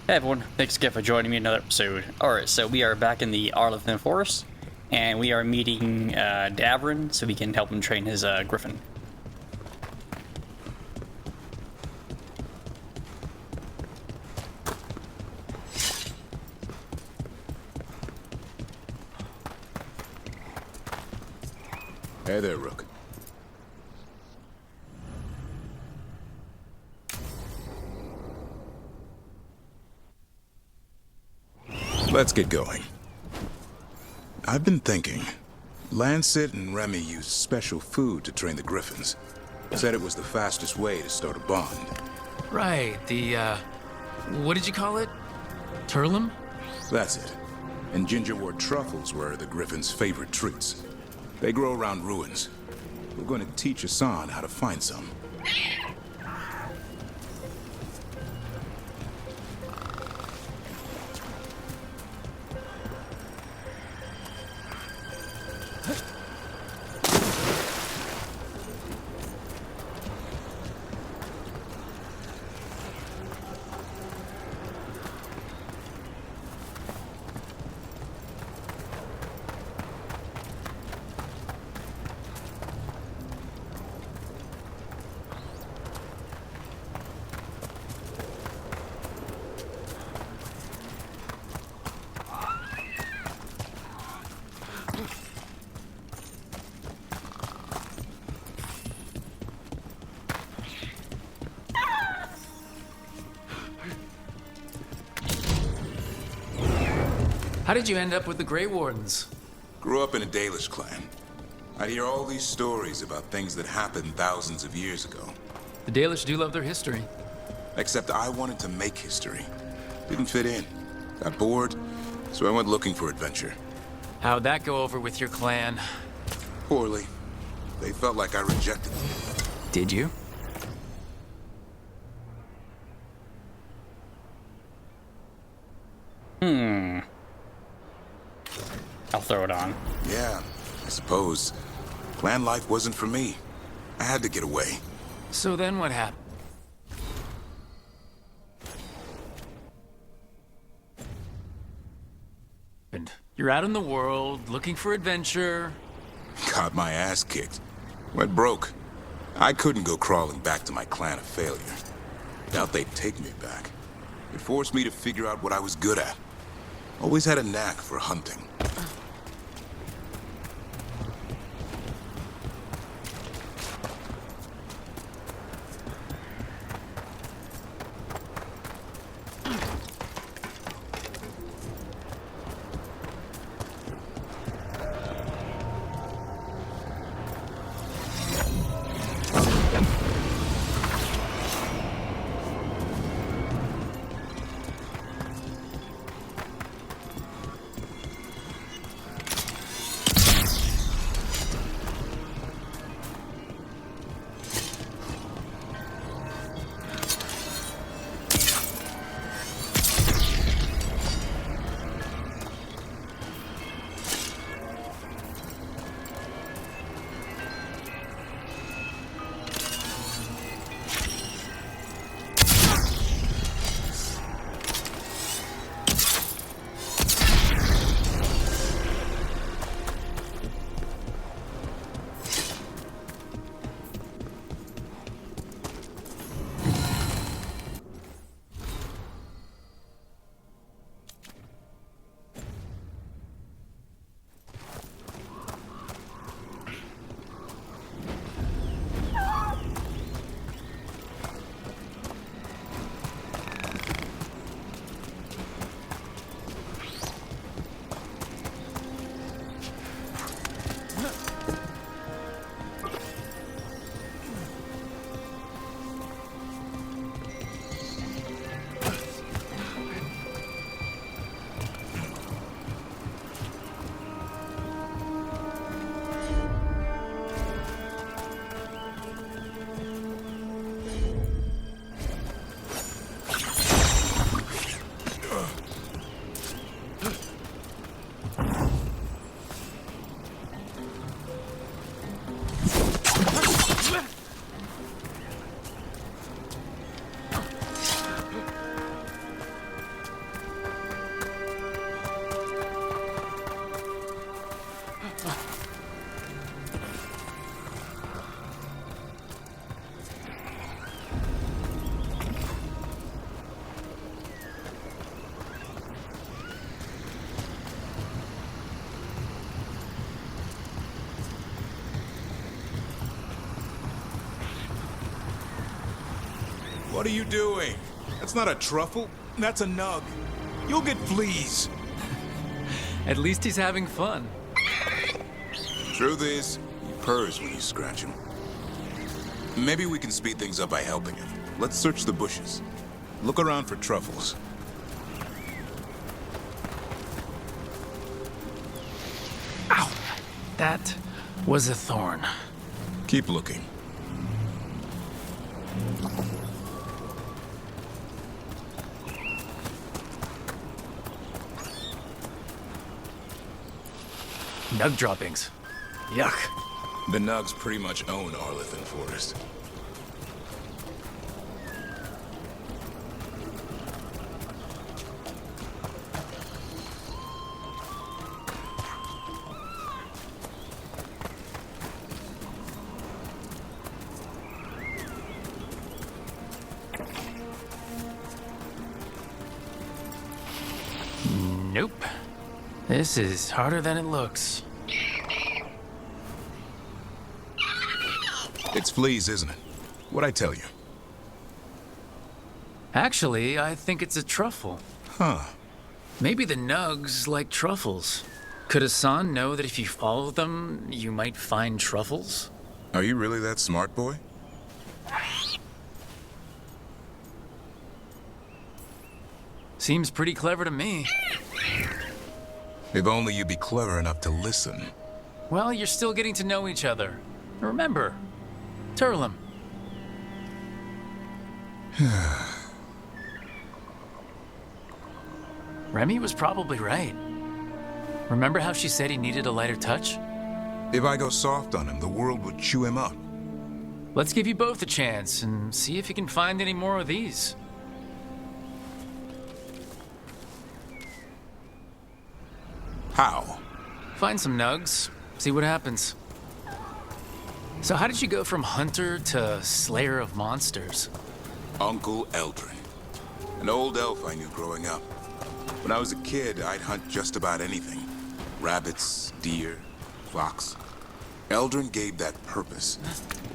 Hey everyone, thanks again for joining me in another episode. Alright, so we are back in the Arlington Forest, and we are meeting Davrin so we can help him train his griffin. Hey there, Rook. Let's get going. I've been thinking. Lancet and Remy used special food to train the griffins. Said it was the fastest way to start a bond. Right, what did you call it? Turlum? That's it. And gingerwort truffles were the griffins' favorite treats. They grow around ruins. We're going to teach Hassan how to find some. How did you end up with the Grey Wardens? Grew up in a Dalish clan. I'd hear all these stories about things that happened thousands of years ago. The Dalish do love their history. Except I wanted to make history. Didn't fit in. Got bored, so I went looking for adventure. How'd that go over with your clan? Poorly. They felt like I rejected them. Did you? I'll throw it on. Yeah, I suppose. Clan life wasn't for me. I had to get away. So then what happened? You're out in the world, looking for adventure. Got my ass kicked. Went broke. I couldn't go crawling back to my clan of failure. Doubt they'd take me back. It forced me to figure out what I was good at. Always had a knack for hunting. What are you doing? That's not a truffle. That's a nug. You'll get fleas. At least he's having fun. Truth is, he purrs when you scratch him. Maybe we can speed things up by helping him. Let's search the bushes. Look around for truffles. Ow! That was a thorn. Keep looking. Nug droppings. Yuck. The Nugs pretty much own Arlithan Forest. Nope. This is harder than it looks. It's fleas, isn't it? What'd I tell you? Actually, I think it's a truffle. Huh. Maybe the nugs like truffles. Could Hassan know that if you follow them, you might find truffles? Are you really that smart, boy? Seems pretty clever to me. If only you'd be clever enough to listen. Well, you're still getting to know each other. Remember, Turlum. Remy was probably right. Remember how she said he needed a lighter touch? If I go soft on him, the world would chew him up. Let's give you both a chance and see if you can find any more of these. How? Find some nugs, see what happens. So how did you go from hunter to slayer of monsters? Uncle Eldrin. An old elf I knew growing up. When I was a kid, I'd hunt just about anything. Rabbits, deer, fox. Eldrin gave that purpose.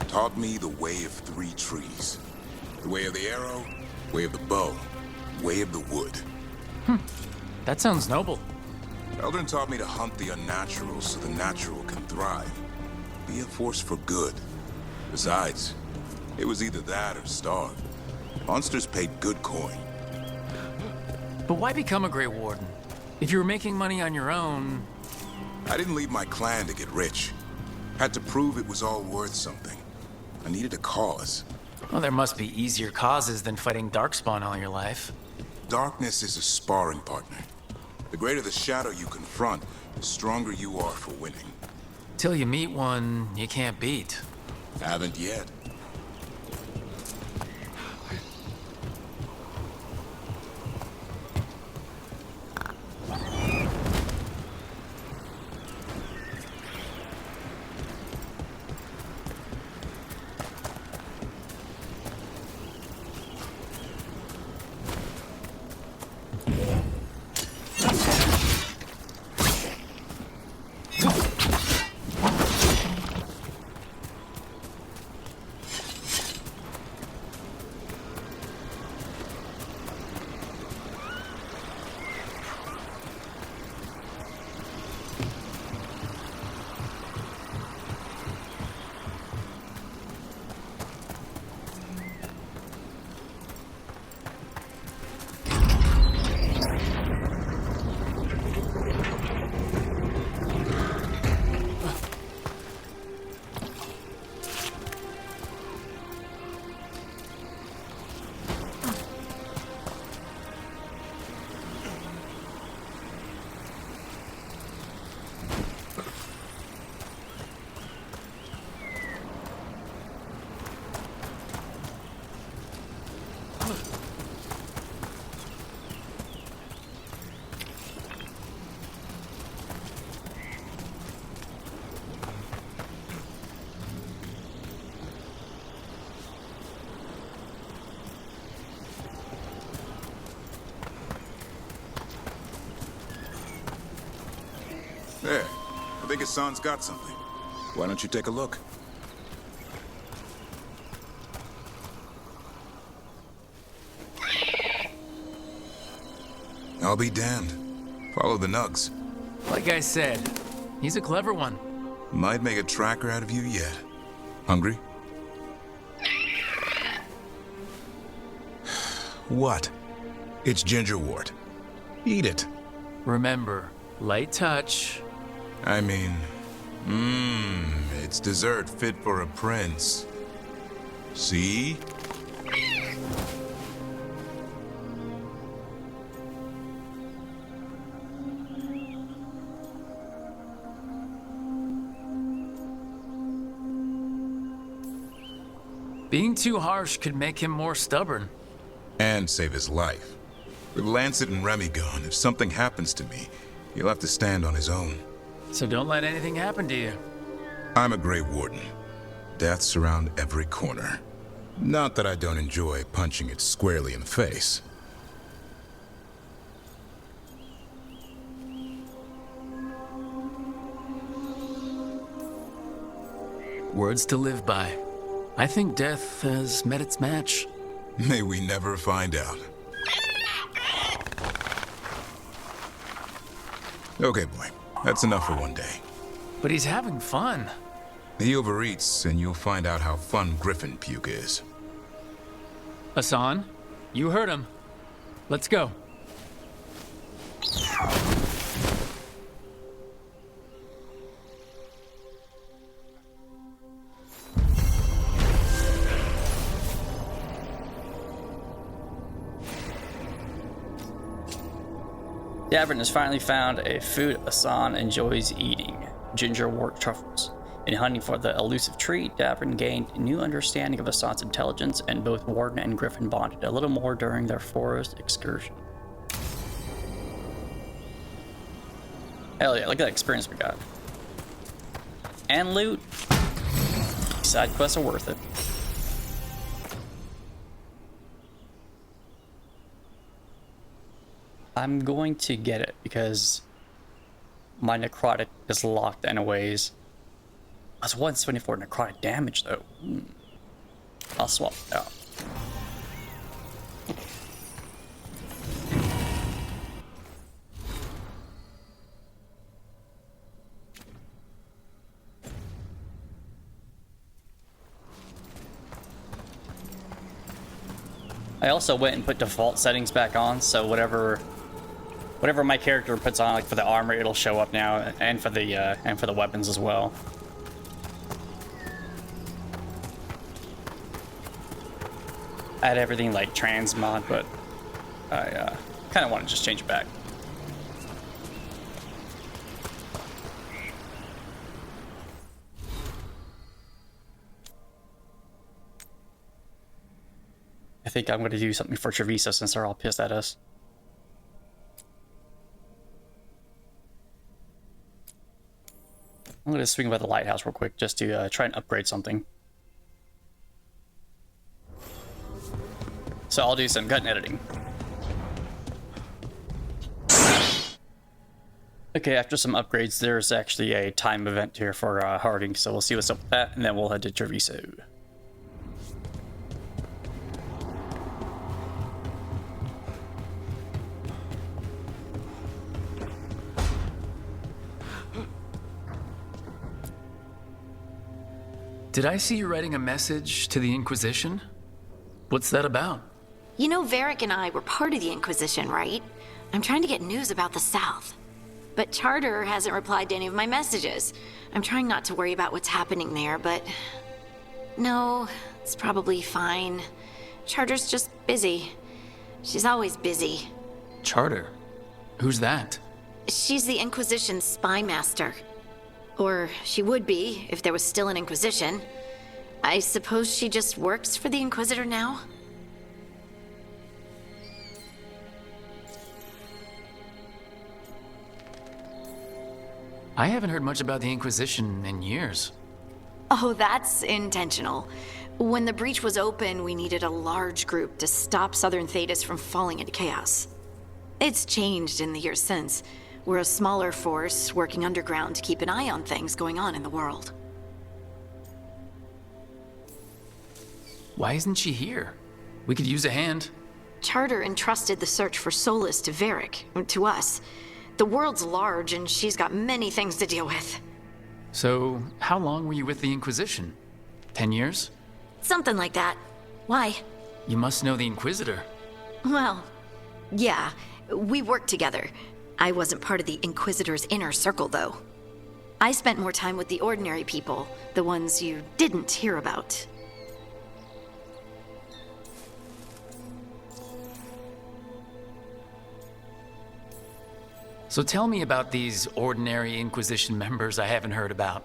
Taught me the way of 3 trees. The way of the arrow, way of the bow, way of the wood. That sounds noble. Eldrin taught me to hunt the unnatural so the natural can thrive. Be a force for good. Besides, it was either that or starve. Monsters paid good coin. But why become a Grey Warden? If you were making money on your own... I didn't leave my clan to get rich. Had to prove it was all worth something. I needed a cause. Well, there must be easier causes than fighting Darkspawn all your life. Darkness is a sparring partner. The greater the shadow you confront, the stronger you are for winning. Till you meet one you can't beat. Haven't yet. There. I think Hassan's got something. Why don't you take a look? I'll be damned. Follow the nugs. Like I said, he's a clever one. Might make a tracker out of you yet. Hungry? What? It's gingerwort. Eat it. Remember, light touch. I mean, it's dessert fit for a prince. See? Being too harsh could make him more stubborn. And save his life. With Lancet and Remy gone, if something happens to me, he'll have to stand on his own. So don't let anything happen to you. I'm a Grey Warden. Death's around every corner. Not that I don't enjoy punching it squarely in the face. Words to live by. I think death has met its match. May we never find out. Okay, boy. That's enough for one day. But he's having fun. He overeats, and you'll find out how fun griffin puke is. Hassan, you heard him. Let's go. Davern has finally found a food Hassan enjoys eating, gingerwort truffles. In hunting for the elusive treat, Davern gained a new understanding of Hassan's intelligence, and both Warden and Griffin bonded a little more during their forest excursion. Hell yeah, look at that experience we got. And loot. Side quests are worth it. I'm going to get it because my necrotic is locked anyways. I was 174 necrotic damage though. I'll swap it out. I also went and put default settings back on, so whatever my character puts on, like for the armor, it'll show up now, and for the weapons as well. I had everything like transmod, but I kind of want to just change it back. I think I'm going to do something for Trevisa since they're all pissed at us. I'm going to swing by the lighthouse real quick just to try and upgrade something. So I'll do some cut and editing. Okay, after some upgrades, there's actually a time event here for Harding, so we'll see what's up with that, and then we'll head to Treviso. Did I see you writing a message to the Inquisition? What's that about? You know, Varric and I were part of the Inquisition, right? I'm trying to get news about the South. But Charter hasn't replied to any of my messages. I'm trying not to worry about what's happening there, but... No, it's probably fine. Charter's just busy. She's always busy. Charter? Who's that? She's the Inquisition's spy master. Or she would be, if there was still an Inquisition. I suppose she just works for the Inquisitor now? I haven't heard much about the Inquisition in years. Oh, that's intentional. When the breach was open, we needed a large group to stop southern Thedas from falling into chaos. It's changed in the years since. We're a smaller force working underground to keep an eye on things going on in the world. Why isn't she here? We could use a hand. Charter entrusted the search for Solas to Varric, to us. The world's large, and she's got many things to deal with. So, how long were you with the Inquisition? 10 years? Something like that. Why? You must know the Inquisitor. Well, yeah, we worked together. I wasn't part of the Inquisitor's inner circle, though. I spent more time with the ordinary people, the ones you didn't hear about. So tell me about these ordinary Inquisition members I haven't heard about.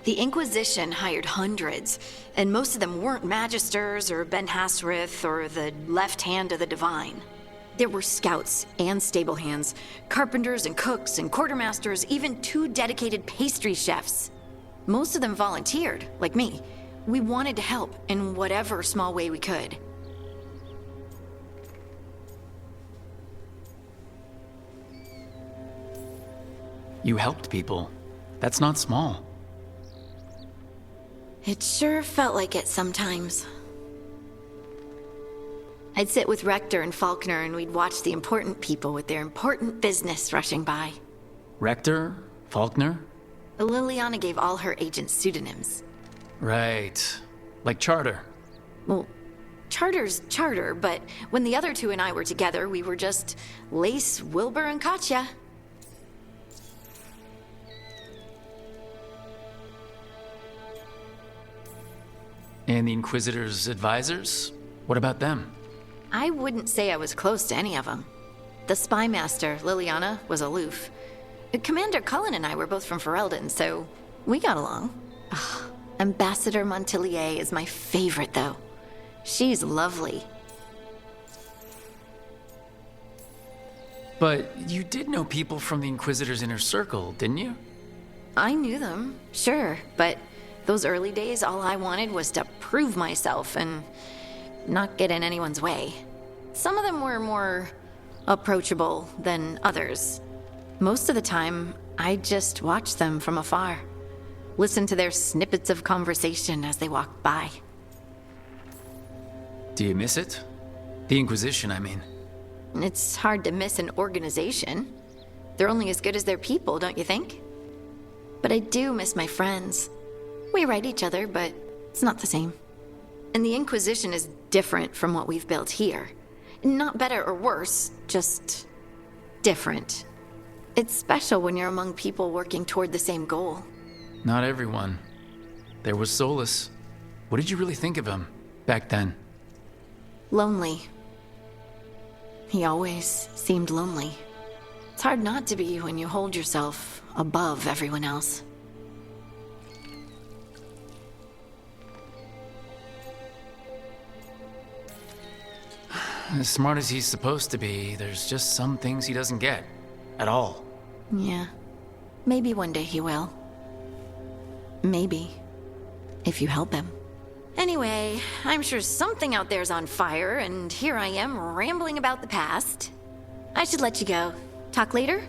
The Inquisition hired hundreds, and most of them weren't Magisters or Ben Hasrith or the left hand of the Divine. There were scouts and stable hands, carpenters and cooks and quartermasters, even 2 dedicated pastry chefs. Most of them volunteered, like me. We wanted to help in whatever small way we could. You helped people. That's not small. It sure felt like it sometimes. I'd sit with Rector and Faulkner and we'd watch the important people with their important business rushing by. Rector? Faulkner? Liliana gave all her agents pseudonyms. Right. Like Charter. Well, Charter's Charter, but when the other 2 and I were together, we were just Lace, Wilbur, and Katya. And the Inquisitor's advisors? What about them? I wouldn't say I was close to any of them. The spy master, Liliana, was aloof. Commander Cullen and I were both from Ferelden, so we got along. Ugh, Ambassador Montilier is my favorite, though. She's lovely. But you did know people from the Inquisitor's inner circle, didn't you? I knew them, sure, but those early days, all I wanted was to prove myself and not get in anyone's way. Some of them were more approachable than others. Most of the time, I just watched them from afar. Listened to their snippets of conversation as they walked by. Do you miss it? The Inquisition, I mean. It's hard to miss an organization. They're only as good as their people, don't you think? But I do miss my friends. We write each other, but it's not the same. And the Inquisition is different from what we've built here. Not better or worse, just different. It's special when you're among people working toward the same goal. Not everyone. There was Solas. What did you really think of him back then? Lonely. He always seemed lonely. It's hard not to be when you hold yourself above everyone else. As smart as he's supposed to be, there's just some things he doesn't get. At all. Yeah. Maybe one day he will. Maybe. If you help him. Anyway, I'm sure something out there's on fire, and here I am rambling about the past. I should let you go. Talk later?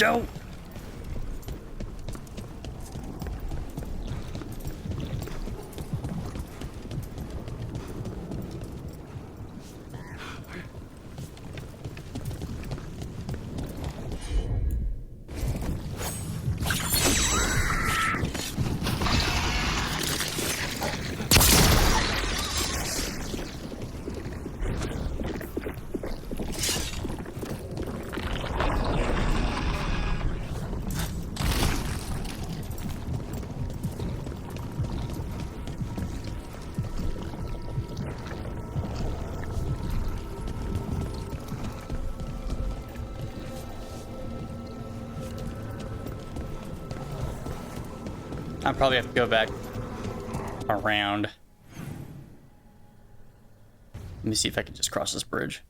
go. I probably have to go back around. Let me see if I can just cross this bridge.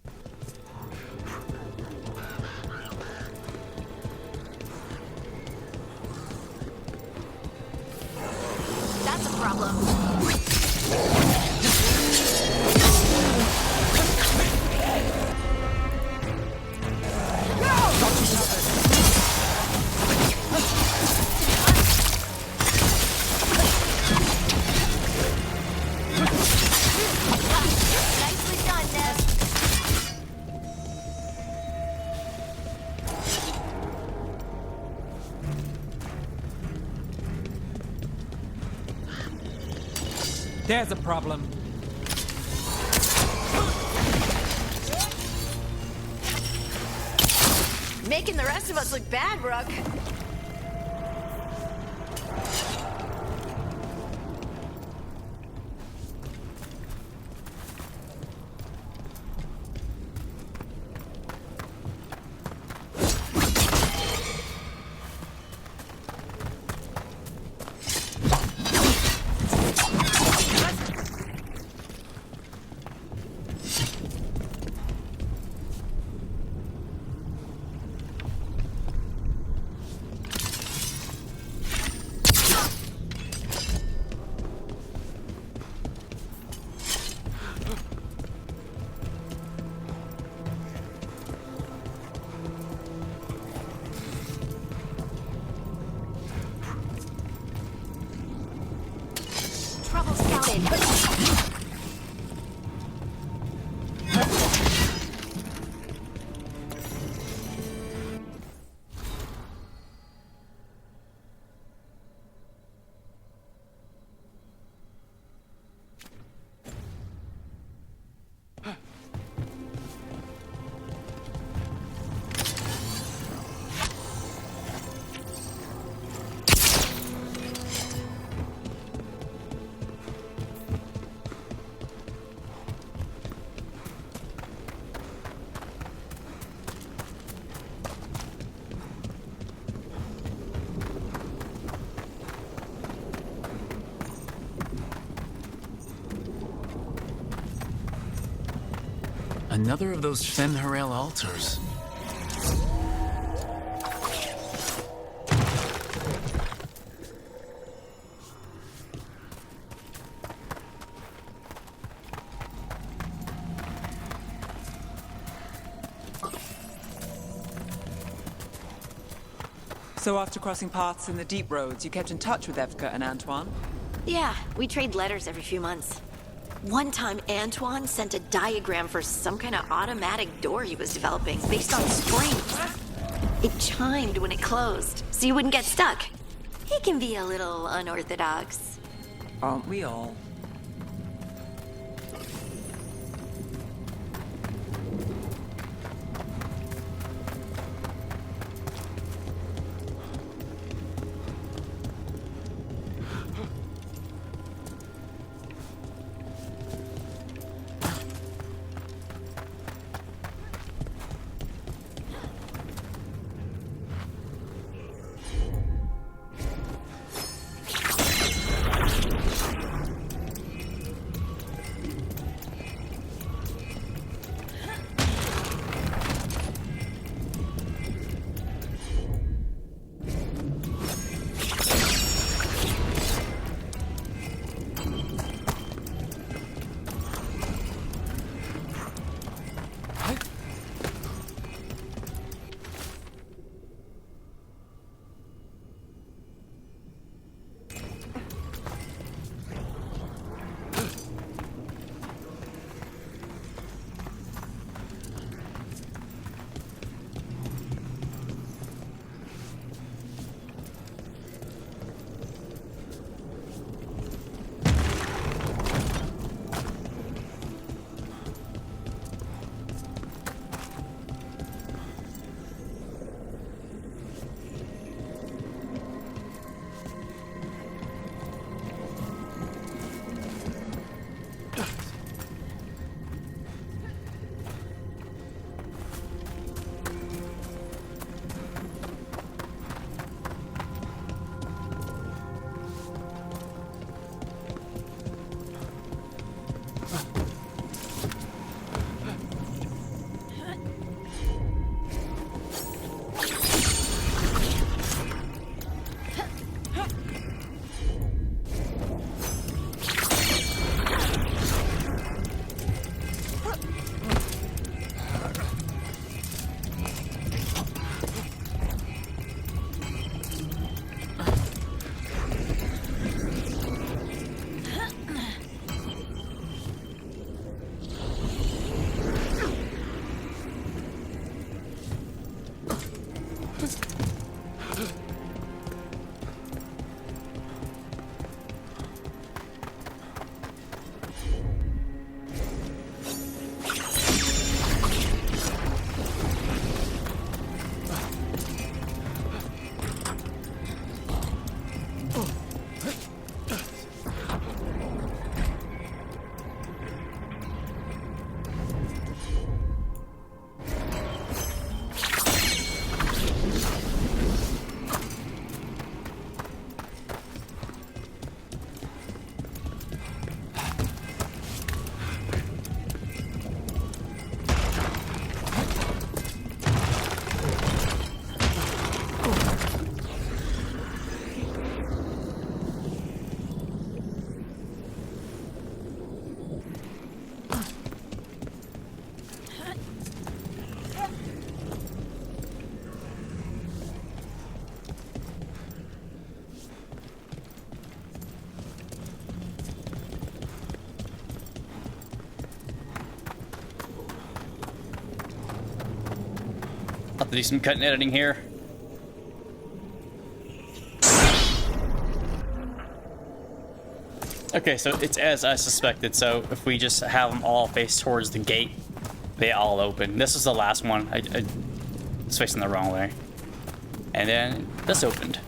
That's a problem. Nicely done, Ned. There's a problem. Making the rest of us look bad, Rook. Trouble scouted. Another of those Fen'Harel altars. So after crossing paths in the deep roads, you kept in touch with Evka and Antoine? Yeah, we trade letters every few months. One time, Antoine sent a diagram for some kind of automatic door he was developing based on springs. It chimed when it closed, so you wouldn't get stuck. He can be a little unorthodox. Aren't we all? have to do some cutting editing here. Okay, so it's as I suspected. So if we just have them all face towards the gate, they all open. This is the last one. I was facing the wrong way. And then this opened.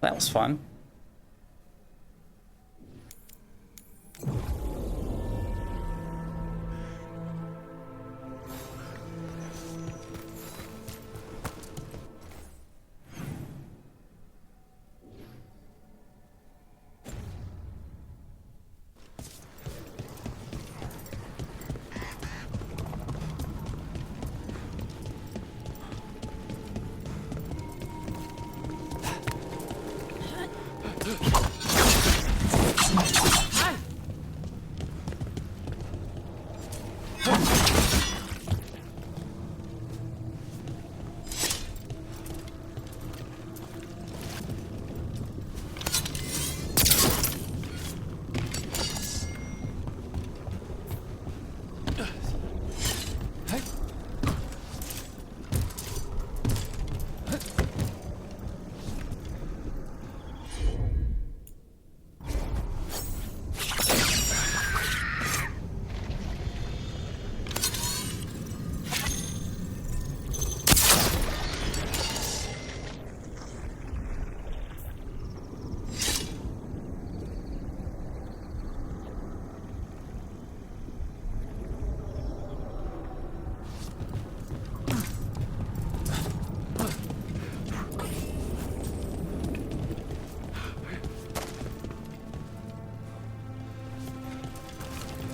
That was fun.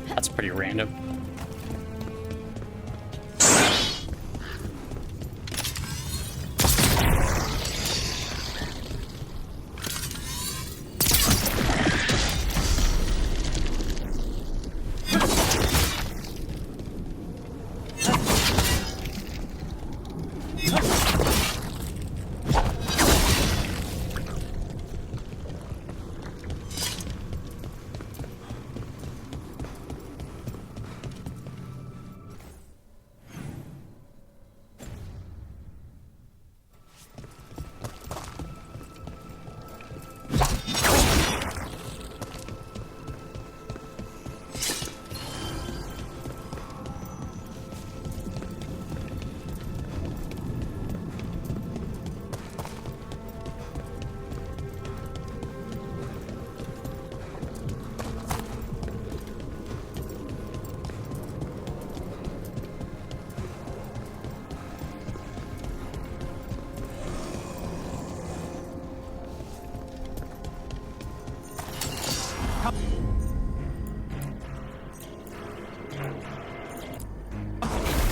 That's pretty random.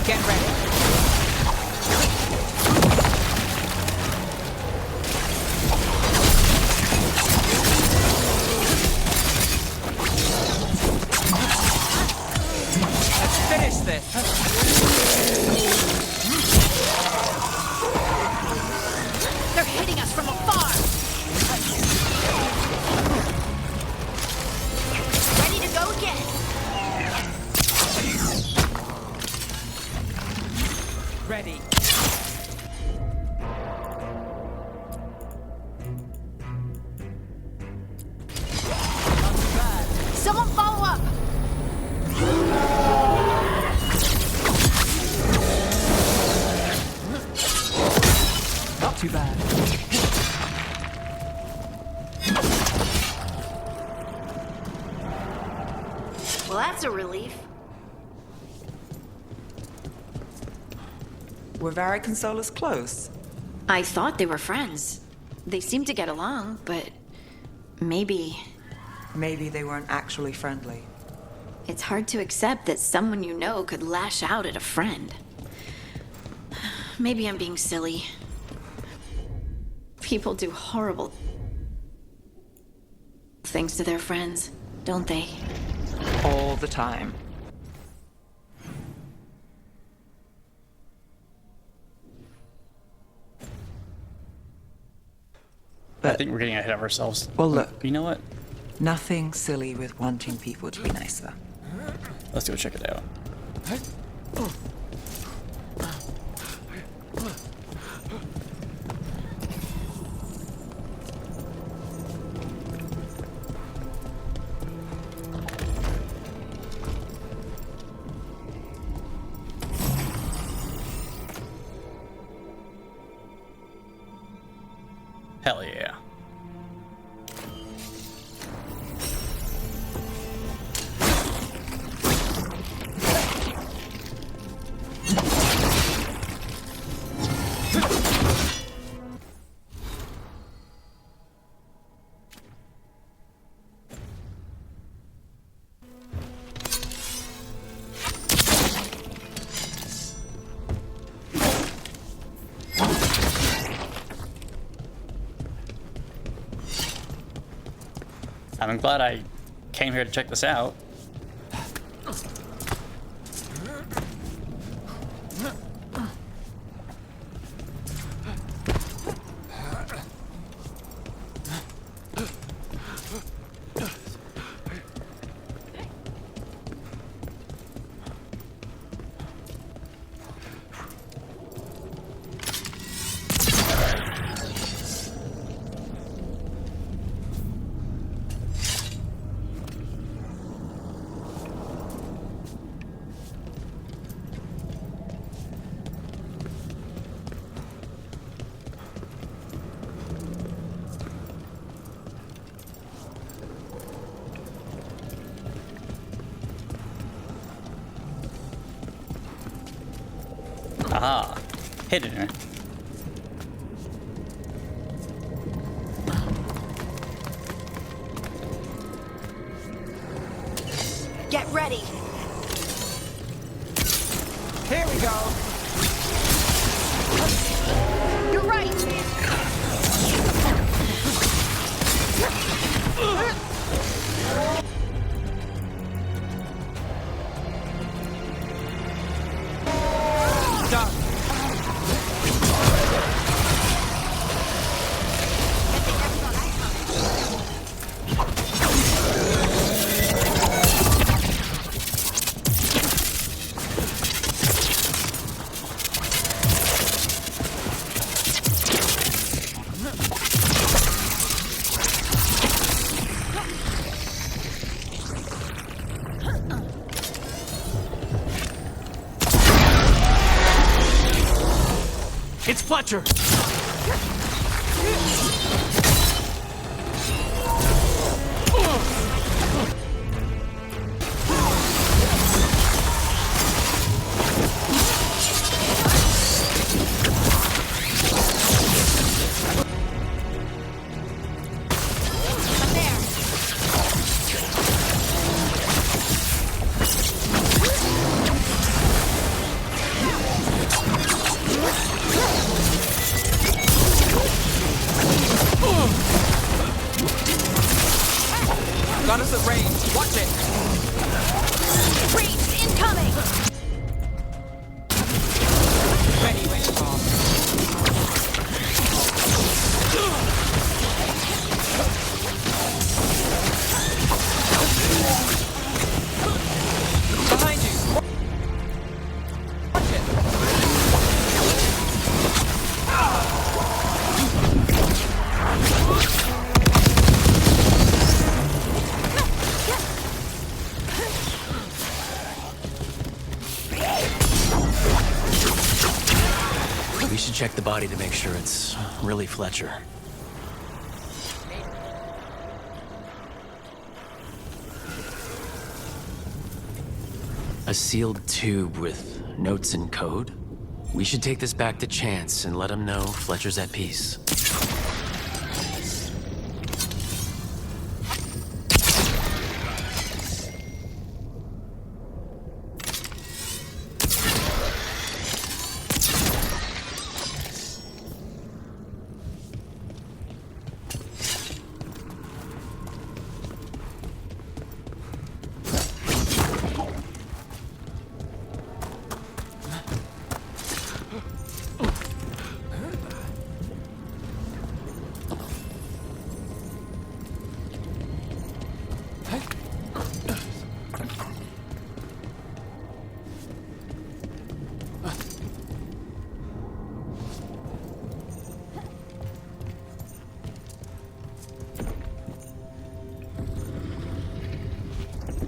Get ready. Let's finish this. They're hitting us from afar. Ready to go again. Ready. Someone follow up. Not too bad. Well, that's a relief. Were Varric and Solas close? I thought they were friends. they seem to get along, but maybe Maybe they weren't actually friendly. it's hard to accept that someone you know could lash out at a friend. Maybe I'm being silly. People do horrible things to their friends, don't they? All the time. I think we're getting ahead of ourselves. Well, look. You know what? Nothing silly with wanting people to be nicer. Let's go check it out. Hell yeah. I'm glad I came here to check this out. Aha, hidden. Get ready! Here we go! You're right! Done! It's Fletcher! Got us at range. Watch it! Breach incoming! Ready when you are. Behind you! Watch it! We should check the body to make sure it's really Fletcher. A sealed tube with notes and code? We should take this back to Chance and let him know Fletcher's at peace.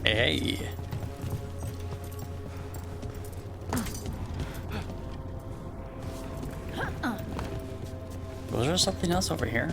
Hey. Was there something else over here?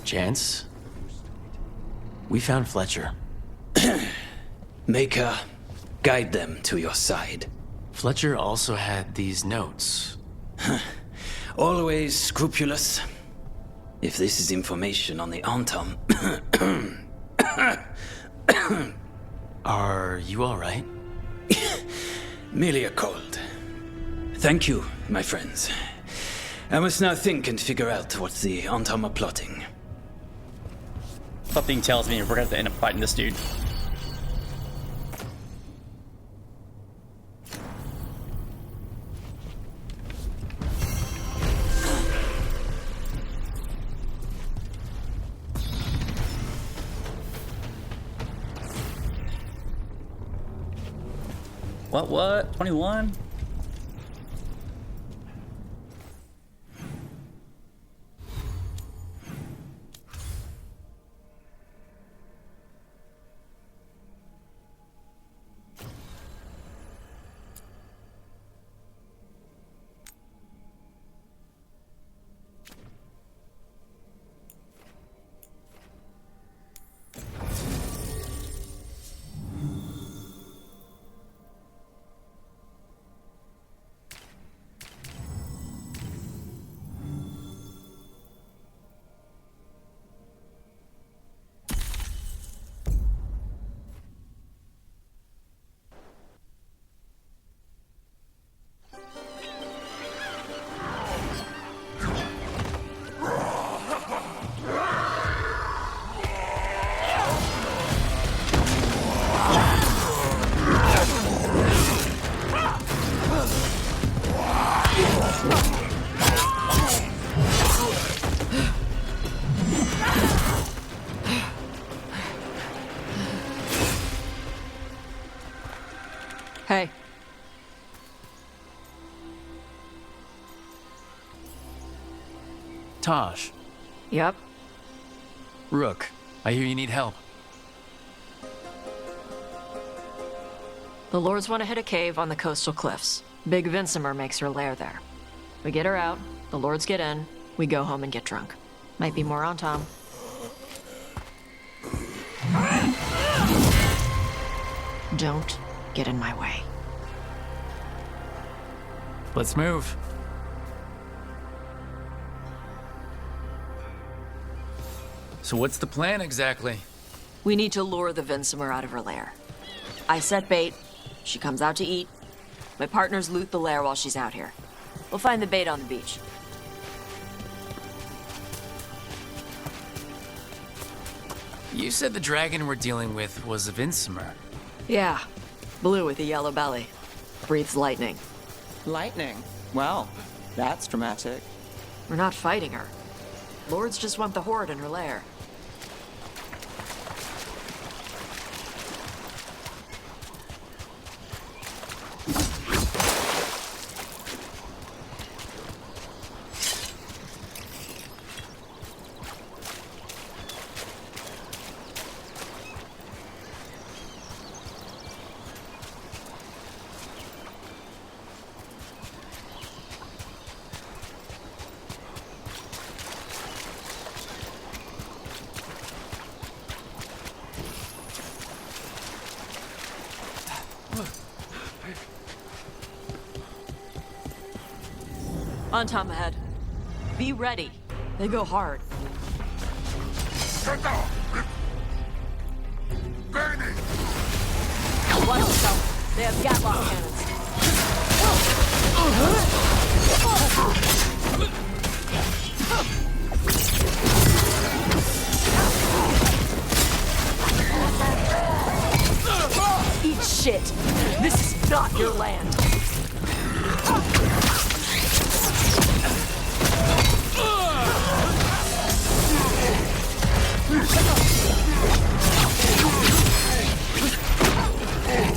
Chance? We found Fletcher. Maker, guide them to your side. Fletcher also had these notes. Always scrupulous. If this is information on the Antom... Are you alright? Merely a cold. Thank you, my friends. I must now think and figure out what the Antom are plotting. Something tells me we're gonna have to end up fighting this dude. What? 21? Hey. Tosh. Yep. Rook. I hear you need help. The Lords want to hit a cave on the coastal cliffs. Big Vinsimer makes her lair there. We get her out, the Lords get in, we go home and get drunk. Might be more on Tom. Don't get in my way. Let's move. So what's the plan exactly? We need to lure the Vinsimer out of her lair. I set bait, she comes out to eat. My partners loot the lair while she's out here. We'll find the bait on the beach. You said the dragon we're dealing with was a Vinsimer. Yeah, blue with a yellow belly. Breathes lightning. Lightning? Well, that's dramatic. We're not fighting her. Lords just want the horde in her lair. On Tom ahead. Be ready. They go hard. Burning! Watch yourself. They have gatlock cannons. Eat shit. This is not your land.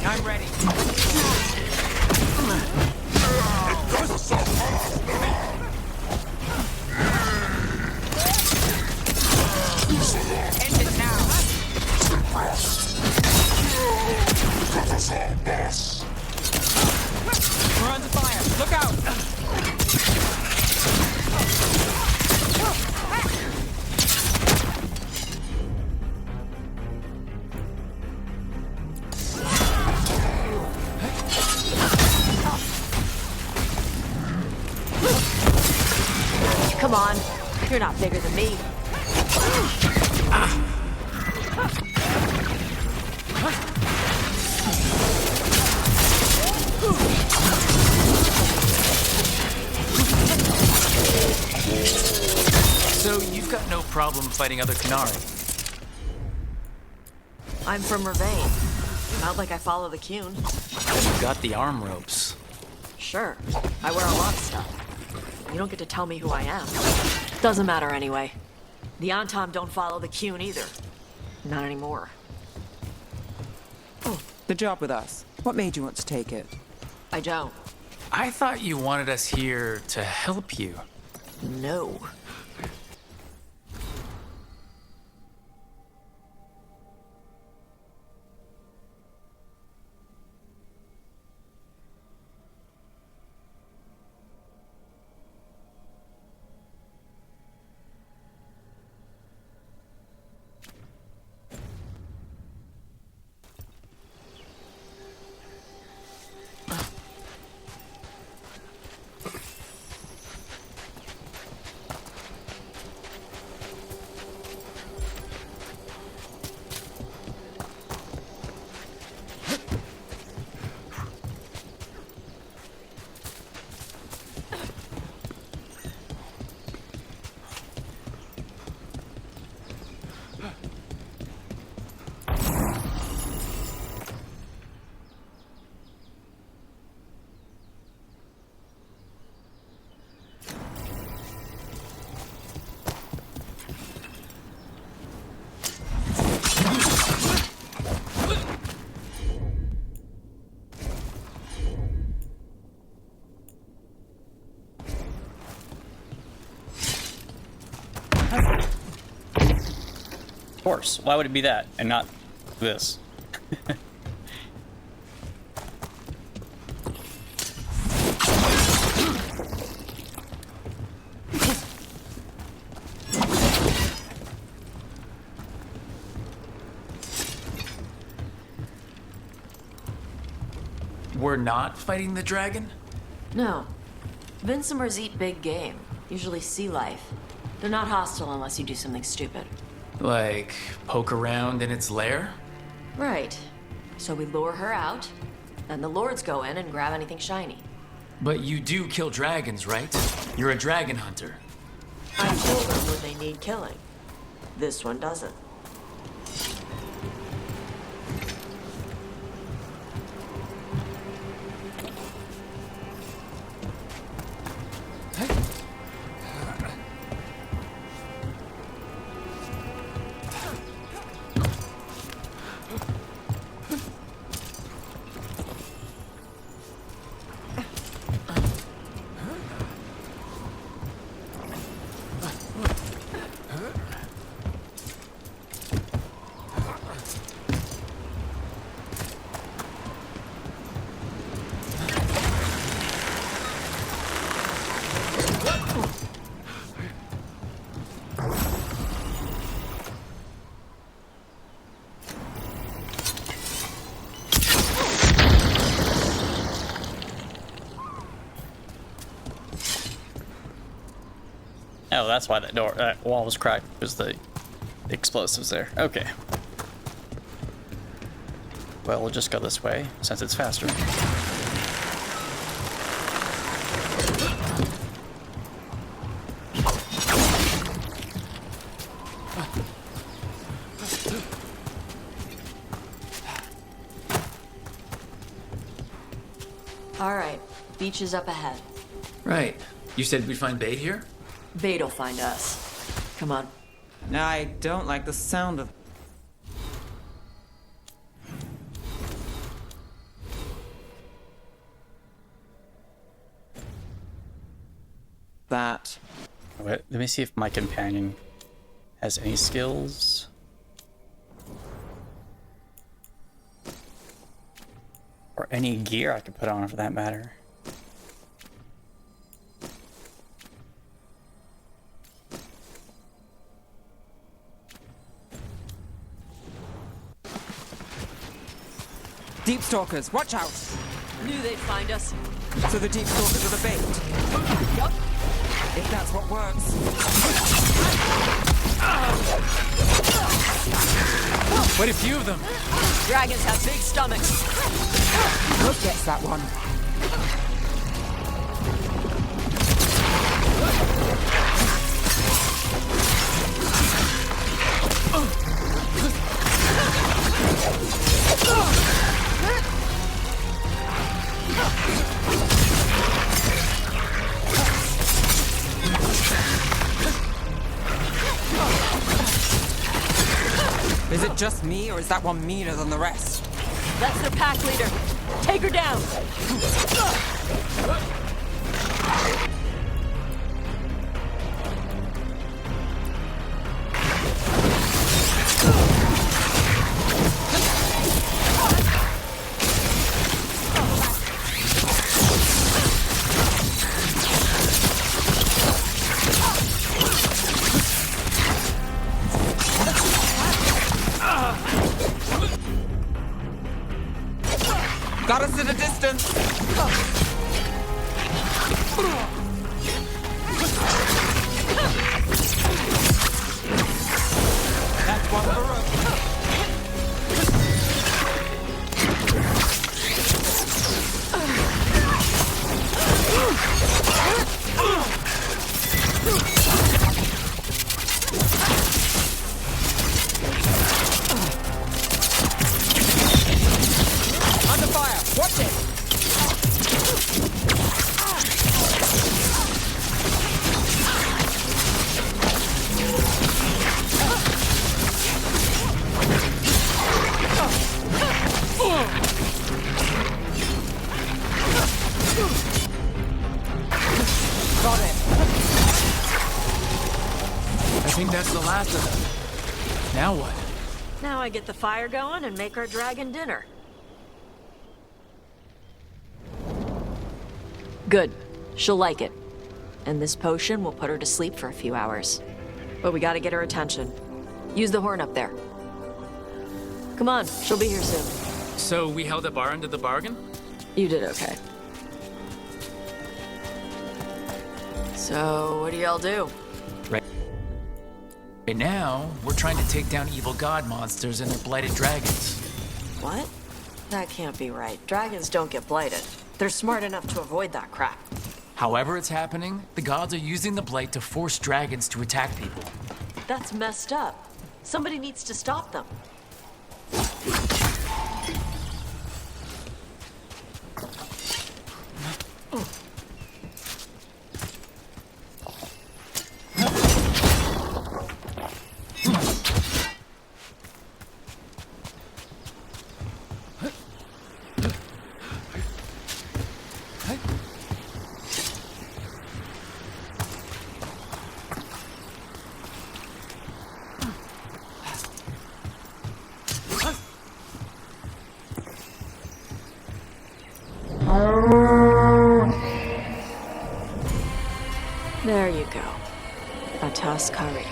I'm ready. End it now. We're under fire. Look out. Come on. You're not bigger than me. So you've got no problem fighting other Qunari? I'm from Ravain. Not like I follow the Qun. You got the arm ropes. Sure. I wear a lot of stuff. You don't get to tell me who I am. Doesn't matter anyway. The Antom don't follow the Qun either. Not anymore. The job with us. What made you want to take it? I don't. I thought you wanted us here to help you. No. Of course. Why would it be that and not this? We're not fighting the dragon? No. Vincimers eat big game, usually sea life. They're not hostile unless you do something stupid. Like, poke around in its lair? Right. So we lure her out, then the lords go in and grab anything shiny. But you do kill dragons, right? You're a dragon hunter. I kill them when they need killing. This one doesn't. Oh, that's why that wall was cracked, because the explosives there. Okay. Well, we'll just go this way, since it's faster. All right, beach is up ahead. Right. You said we'd find bait here? Bait'll find us. Come on. I don't like the sound of... that. Wait, let me see if my companion has any skills. Or any gear I could put on for that matter. Deep stalkers, watch out! Knew they'd find us. So the deep stalkers are the bait. Yup. If that's what works. Quite a few of them. Dragons have big stomachs. Rook gets that one. Is it just me, or is that one meaner than the rest? That's their pack leader. Take her down. Got us at a distance. That's one for Rook. Under fire! Watch it! Got it! I think that's the last of them. Now what? Now I get the fire going and make our dragon dinner. Good. She'll like it. And this potion will put her to sleep for a few hours. But we gotta get her attention. Use the horn up there. Come on, she'll be here soon. So we held up our end of the bargain? You did okay. So, what do y'all do? Right now, we're trying to take down evil god monsters and their blighted dragons. What? That can't be right. Dragons don't get blighted. They're smart enough to avoid that crap. However it's happening, the gods are using the blight to force dragons to attack people. That's messed up. Somebody needs to stop them. There you go. A toss curry.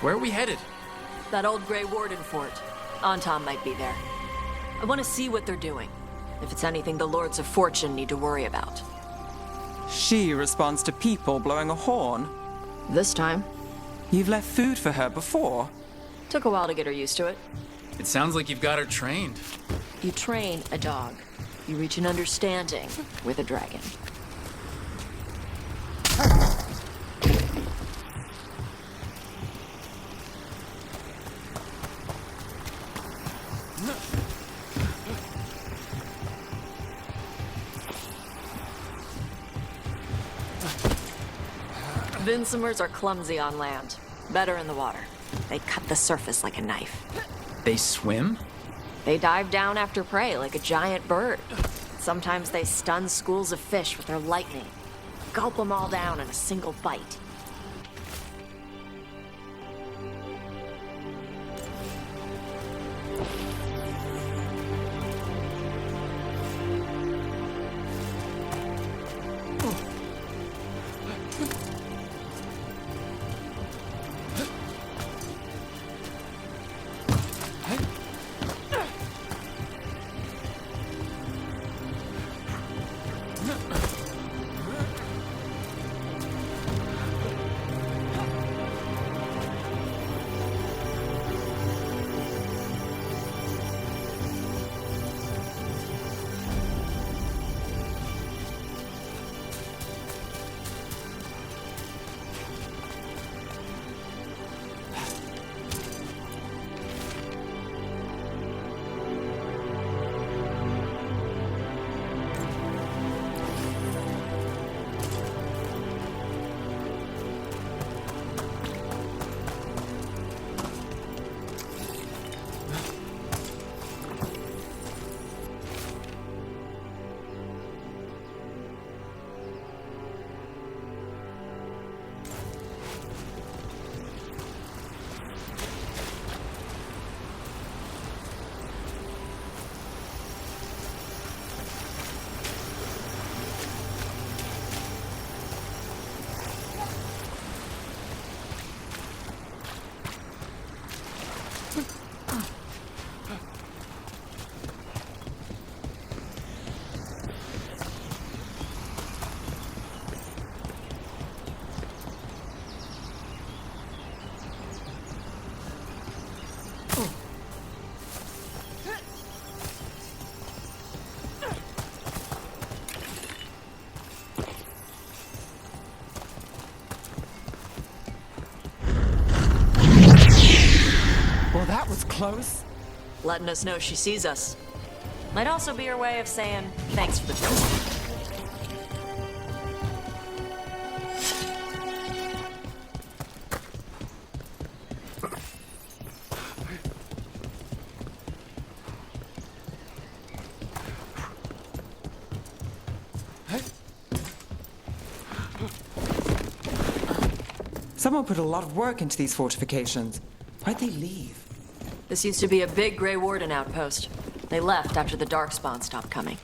Where are we headed? That old Grey Warden fort. Anton might be there. I want to see what they're doing. If it's anything the Lords of Fortune need to worry about. She responds to people blowing a horn. This time, You've left food for her before. took a while to get her used to it. It sounds like you've got her trained. You train a dog. You reach an understanding with a dragon. Vinsomers are clumsy on land, better in the water. They cut the surface like a knife. They swim? They dive down after prey like a giant bird. Sometimes they stun schools of fish with their lightning. Gulp them all down in a single bite. Well, that was close. Letting us know she sees us. Might also be her way of saying thanks for the visit. Someone put a lot of work into these fortifications. Why'd they leave? This used to be a big Grey Warden outpost. They left after the Darkspawn stopped coming.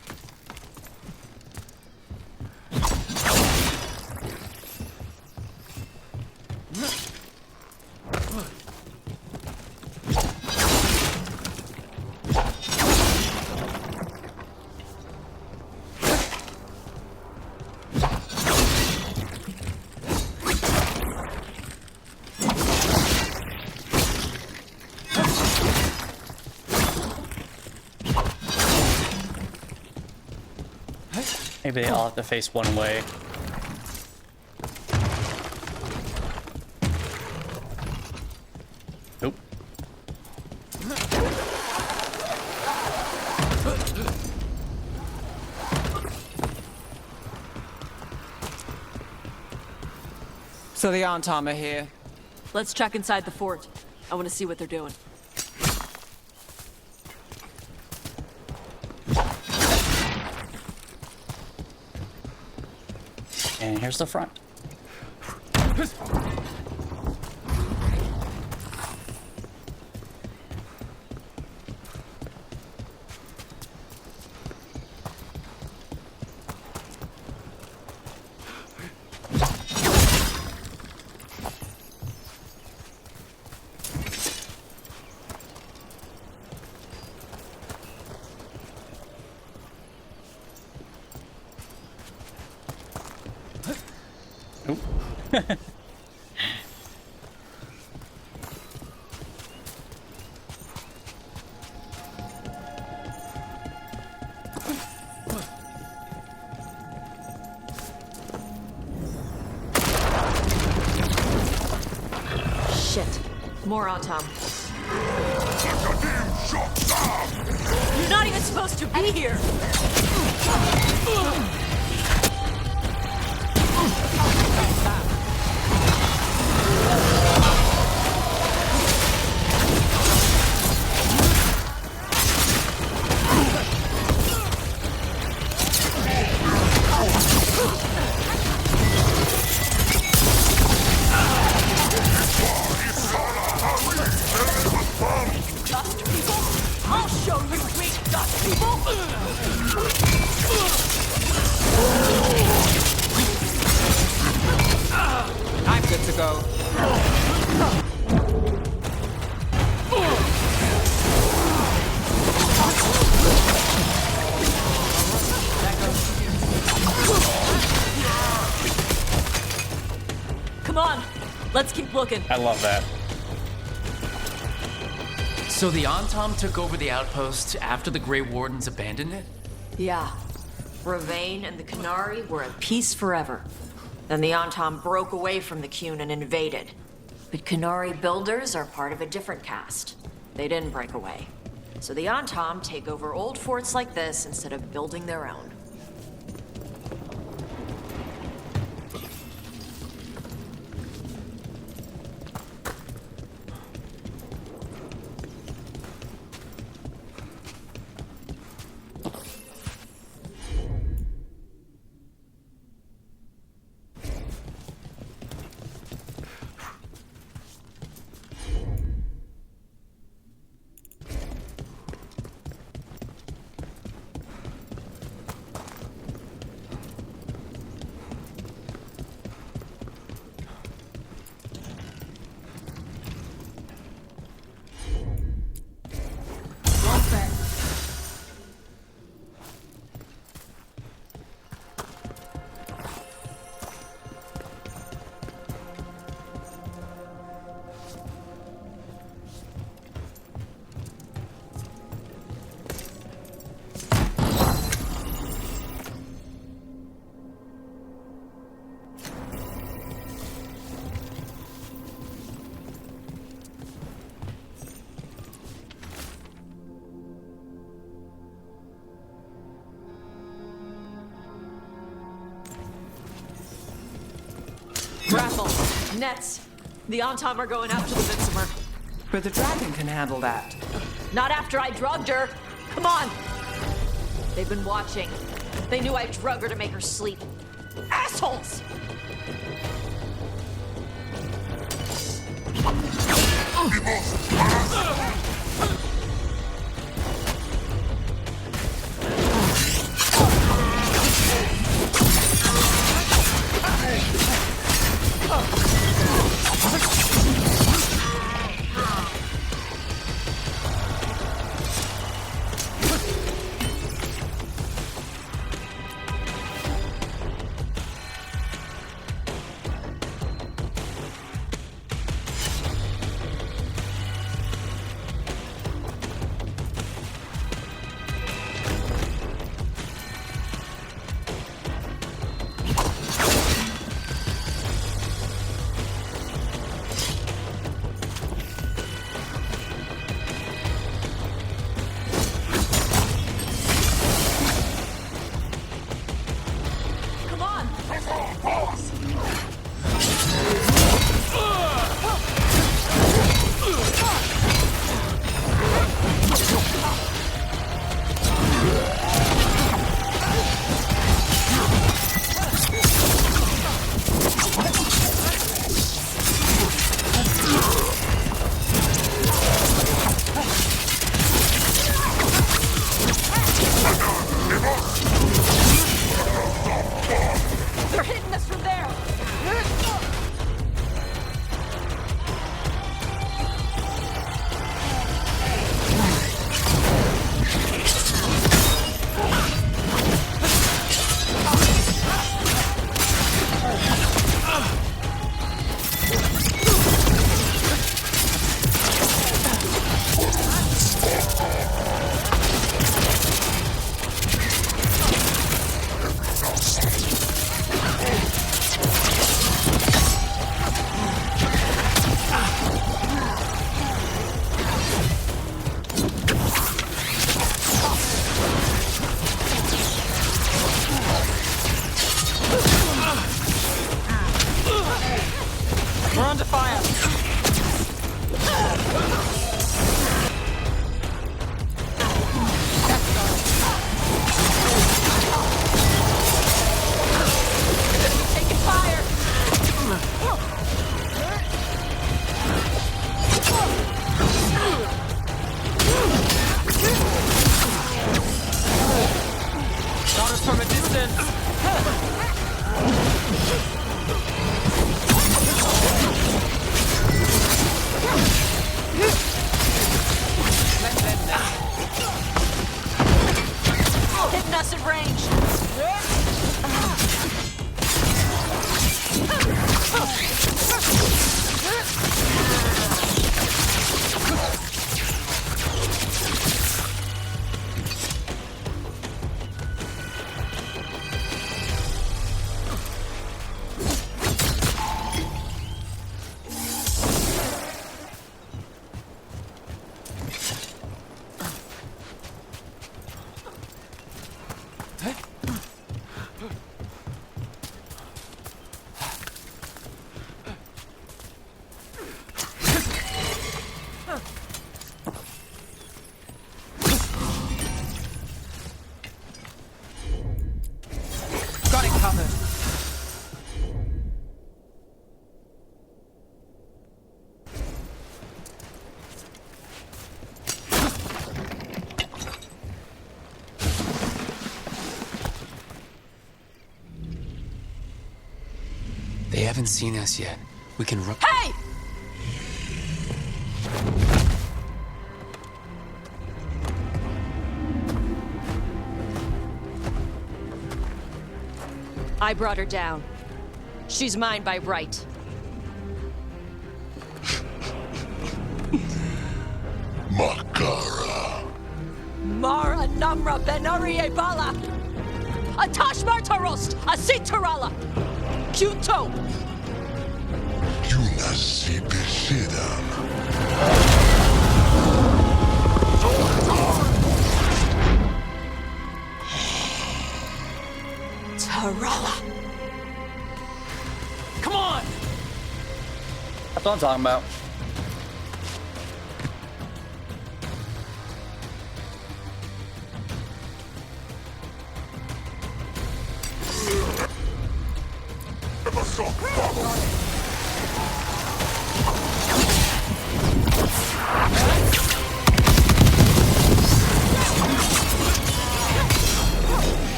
Maybe they all have to face one way. Nope. So the Aunt Tamer here. Let's check inside the fort. I want to see what they're doing. And here's the front. Shit. More on Tom. You're not even supposed to be here! Dust people? I'll show you weak dust people! I'm good to go. Come on, let's keep looking. I love that. So the Antom took over the outpost after the Grey Wardens abandoned it? Yeah. Ravain and the Qunari were at peace forever. Then the Antom broke away from the Qun and invaded. But Qunari builders are part of a different caste. They didn't break away. So the Antom take over old forts like this instead of building their own. Grapple. Nets. The Antom are going after the Vinsamer. But the dragon can handle that. Not after I drugged her. Come on. They've been watching. They knew I drug her to make her sleep. Assholes! explosive range! Got it covered. They haven't seen us yet. We can run. Hey! I brought her down. She's mine by right. Makara. Mara Namra Benarie Bala! Atash Martarost! Asitarala! Kyuto! Tarala! Come on! That's what I'm talking about.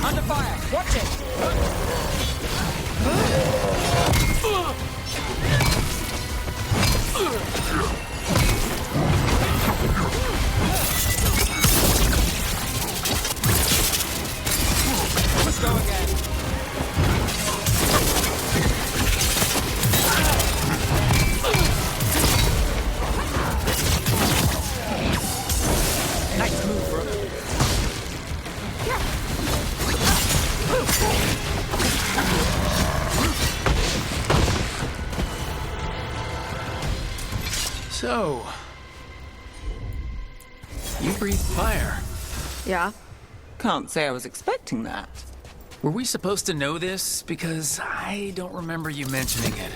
Under fire. Watch it. Let's go again. Nice move, Rook. So... you breathe fire. Yeah? Can't say I was expecting that. Were we supposed to know this? Because I don't remember you mentioning it.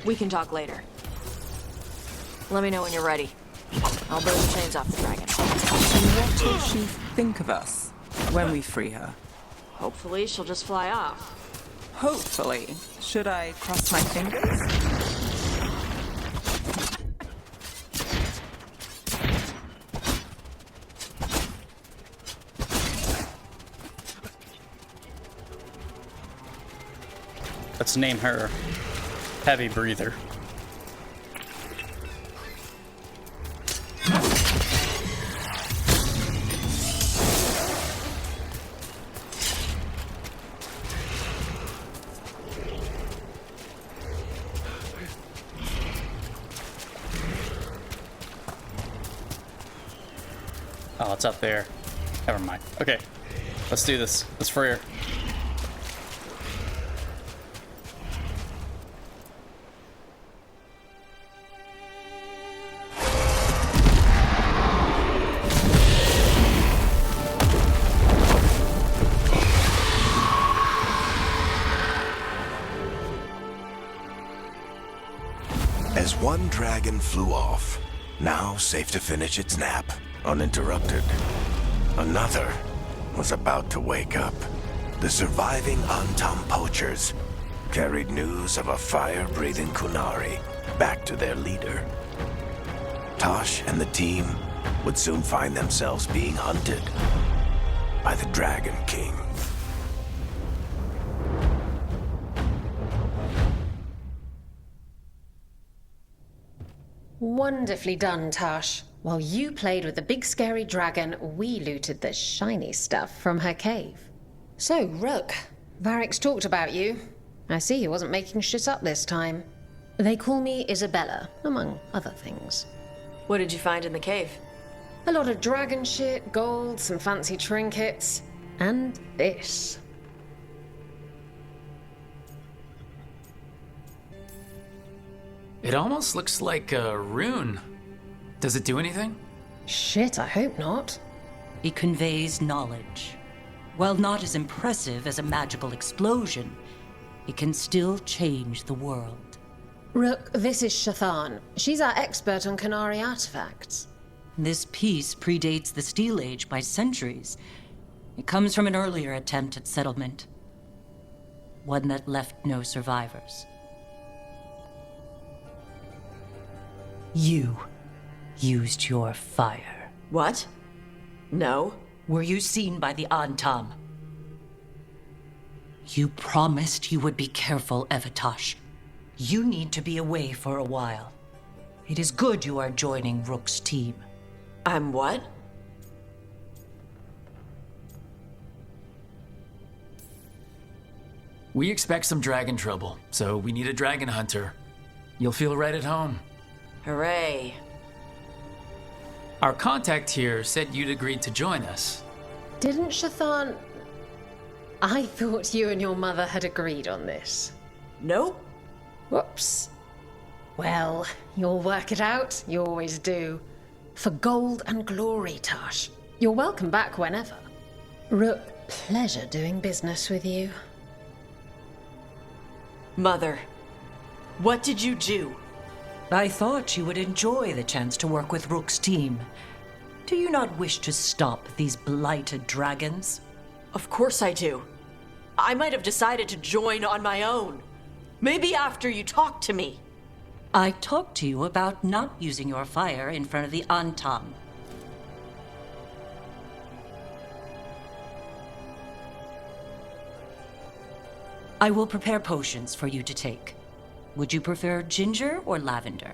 We can talk later. Let me know when you're ready. I'll burn the chains off the dragon. And what will she think of us when we free her? Hopefully she'll just fly off. Hopefully. Should I cross my fingers? Let's name her Heavy Breather. Oh, it's up there. Never mind. Okay, let's do this. Let's free her. As one dragon flew off, now safe to finish its nap, uninterrupted, another was about to wake up. The surviving Antam poachers carried news of a fire-breathing Kunari back to their leader. Tosh and the team would soon find themselves being hunted by the Dragon King. Wonderfully done, Tash. While you played with the big scary dragon, we looted the shiny stuff from her cave. So, Rook, Varric's talked about you. I see he wasn't making shit up this time. They call me Isabella, among other things. What did you find in the cave? A lot of dragon shit, gold, some fancy trinkets, and this. It almost looks like a rune. Does it do anything? Shit, I hope not. It conveys knowledge. While not as impressive as a magical explosion, it can still change the world. Rook, this is Shathan. She's our expert on Qunari artifacts. This piece predates the Steel Age by centuries. It comes from an earlier attempt at settlement. One that left no survivors. You used your fire. What? No. Were you seen by the Antam? You promised you would be careful, Evatosh. You need to be away for a while. It is good you are joining Rook's team. I'm what? We expect some dragon trouble, so we need a dragon hunter. You'll feel right at home. Hooray. Our contact here said you'd agreed to join us. Didn't Shathan... I thought you and your mother had agreed on this. Nope. Whoops. Well, you'll work it out. You always do. For gold and glory, Tash. You're welcome back whenever. Rook, pleasure doing business with you. Mother, what did you do? I thought you would enjoy the chance to work with Rook's team. Do you not wish to stop these blighted dragons? Of course I do. I might have decided to join on my own. Maybe after you talked to me. I talked to you about not using your fire in front of the Antam. I will prepare potions for you to take. Would you prefer ginger or lavender?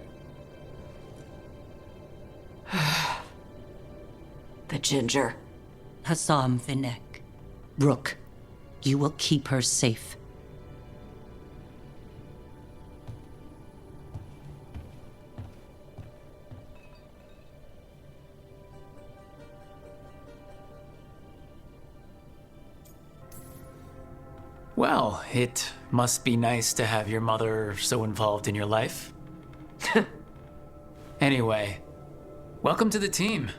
The ginger. Hassam Vinek. Rook, you will keep her safe. Well, it must be nice to have your mother so involved in your life. Anyway, welcome to the team.